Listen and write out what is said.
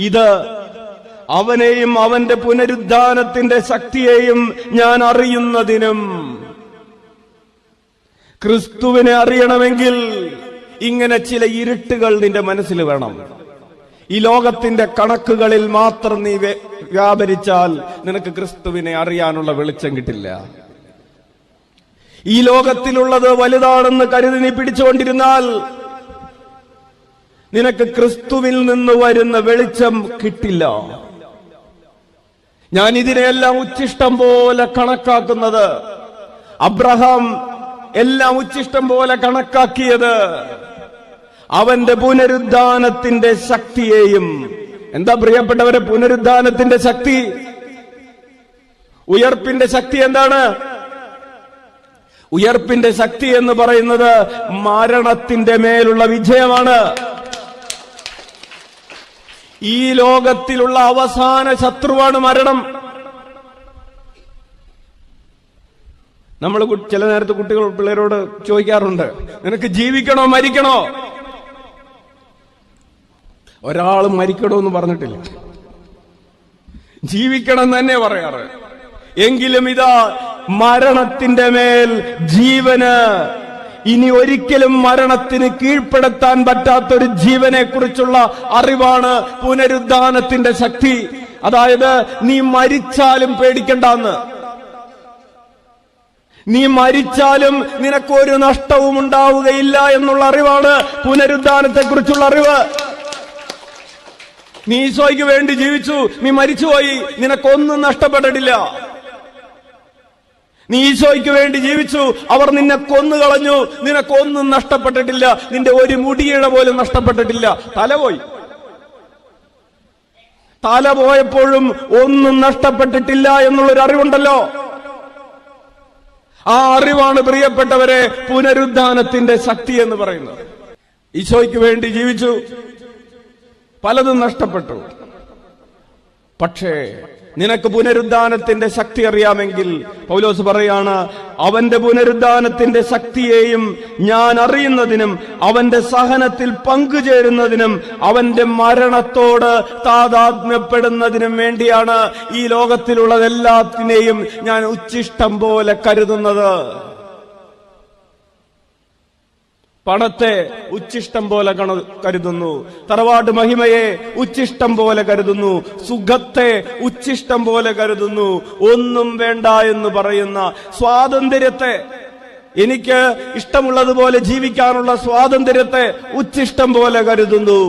ഇത് അവനെയും അവന്റെ പുനരുദ്ധാനത്തിന്റെ ശക്തിയെയും ഞാൻ അറിയുന്നതിനും. ക്രിസ്തുവിനെ അറിയണമെങ്കിൽ ഇങ്ങനെ ചില ഇരുട്ടുകൾ നിന്റെ മനസ്സിൽ വേണം. ഈ ലോകത്തിന്റെ കണക്കുകളിൽ മാത്രം നീ വ്യാപരിച്ചാൽ നിനക്ക് ക്രിസ്തുവിനെ അറിയാനുള്ള വെളിച്ചം കിട്ടില്ല. ഈ ലോകത്തിലുള്ളത് വലുതാണെന്ന് കരുതി നീ പിടിച്ചുകൊണ്ടിരുന്നാൽ നിനക്ക് ക്രിസ്തുവിൽ നിന്ന് വരുന്ന വെളിച്ചം കിട്ടില്ല. ഞാൻ ഇതിനെയെല്ലാം ഉച്ഛിഷ്ടം പോലെ കണക്കാക്കുന്നത്, അബ്രഹാം എല്ലാം ഉച്ഛിഷ്ടം പോലെ കണക്കാക്കിയത് അവന്റെ പുനരുദ്ധാനത്തിന്റെ ശക്തിയെയും. എന്താ പ്രിയപ്പെട്ടവരെ പുനരുദ്ധാനത്തിന്റെ ശക്തി? ഉയർപ്പിന്റെ ശക്തി എന്താണ്? ഉയർപ്പിന്റെ ശക്തി എന്ന് പറയുന്നത് മരണത്തിന്റെ മേലുള്ള വിജയമാണ്. ഈ ലോകത്തിലുള്ള അവസാന ശത്രുവാണ് മരണം. നമ്മൾ ചില നേരത്തെ പിള്ളേരോട് ചോദിക്കാറുണ്ട്, നിനക്ക് ജീവിക്കണോ മരിക്കണോ? ഒരാൾ മരിക്കണമെന്ന് പറഞ്ഞിട്ടില്ല, ജീവിക്കണം തന്നെ പറയാറ്. എങ്കിലും ഇതാ മരണത്തിന്റെ മേൽ ജീവന്, ഇനി ഒരിക്കലും മരണത്തിന് കീഴ്പ്പെടുത്താൻ പറ്റാത്തൊരു ജീവനെ കുറിച്ചുള്ള അറിവാണ് പുനരുദ്ധാനത്തിന്റെ ശക്തി. അതായത് നീ മരിച്ചാലും പേടിക്കണ്ടെന്ന്, നീ മരിച്ചാലും നിനക്കൊരു നഷ്ടവും ഉണ്ടാവുകയില്ല എന്നുള്ള അറിവാണ് പുനരുദ്ധാനത്തെ കുറിച്ചുള്ള അറിവ്. നീ ഈശോയ്ക്ക് വേണ്ടി ജീവിച്ചു, നീ മരിച്ചുപോയി, നിനക്കൊന്നും നഷ്ടപ്പെട്ടിട്ടില്ല. നീ ഈശോയ്ക്ക് വേണ്ടി ജീവിച്ചു, അവർ നിന്നെ കൊന്നുകളഞ്ഞു, നിനക്കൊന്നും നഷ്ടപ്പെട്ടിട്ടില്ല. നിന്റെ ഒരു മുടിയിഴ പോലും നഷ്ടപ്പെട്ടിട്ടില്ല. തല പോയി, തല പോയപ്പോഴും ഒന്നും നഷ്ടപ്പെട്ടിട്ടില്ല എന്നുള്ളൊരു അറിവുണ്ടല്ലോ. ആ അറിവാണ് പ്രിയപ്പെട്ടവരെ പുനരുദ്ധാനത്തിന്റെ ശക്തി എന്ന് പറയുന്നത്. ഈശോയ്ക്ക് വേണ്ടി ജീവിച്ചു, പലതും നഷ്ടപ്പെട്ടു. പക്ഷേ നിനക്ക് പുനരുദ്ധാനത്തിന്റെ ശക്തി അറിയാമെങ്കിൽ പൗലോസ് പറയാണ്, അവന്റെ പുനരുദ്ധാനത്തിന്റെ ശക്തിയെയും ഞാൻ അറിയുന്നതിനും അവന്റെ സഹനത്തിൽ പങ്കുചേരുന്നതിനും അവന്റെ മരണത്തോട് താതാത്മ്യപ്പെടുന്നതിനും വേണ്ടിയാണ് ഈ ലോകത്തിലുള്ളതെല്ലാത്തിനെയും ഞാൻ ഉച്ഛിഷ്ടം പോലെ കരുതുന്നത്. പണത്തെ ഉച്ഛിഷ്ടം പോലെ കരുതുന്നു, തറവാട് മഹിമയെ ഉച്ഛിഷ്ടം പോലെ കരുതുന്നു, സുഖത്തെ ഉച്ഛിഷ്ടം പോലെ കരുതുന്നു, ഒന്നും വേണ്ട എന്ന് പറയുന്ന സ്വാതന്ത്ര്യത്തെ, എനിക്ക് ഇഷ്ടമുള്ളതുപോലെ ജീവിക്കാനുള്ള സ്വാതന്ത്ര്യത്തെ ഉച്ഛിഷ്ടം പോലെ കരുതുന്നു.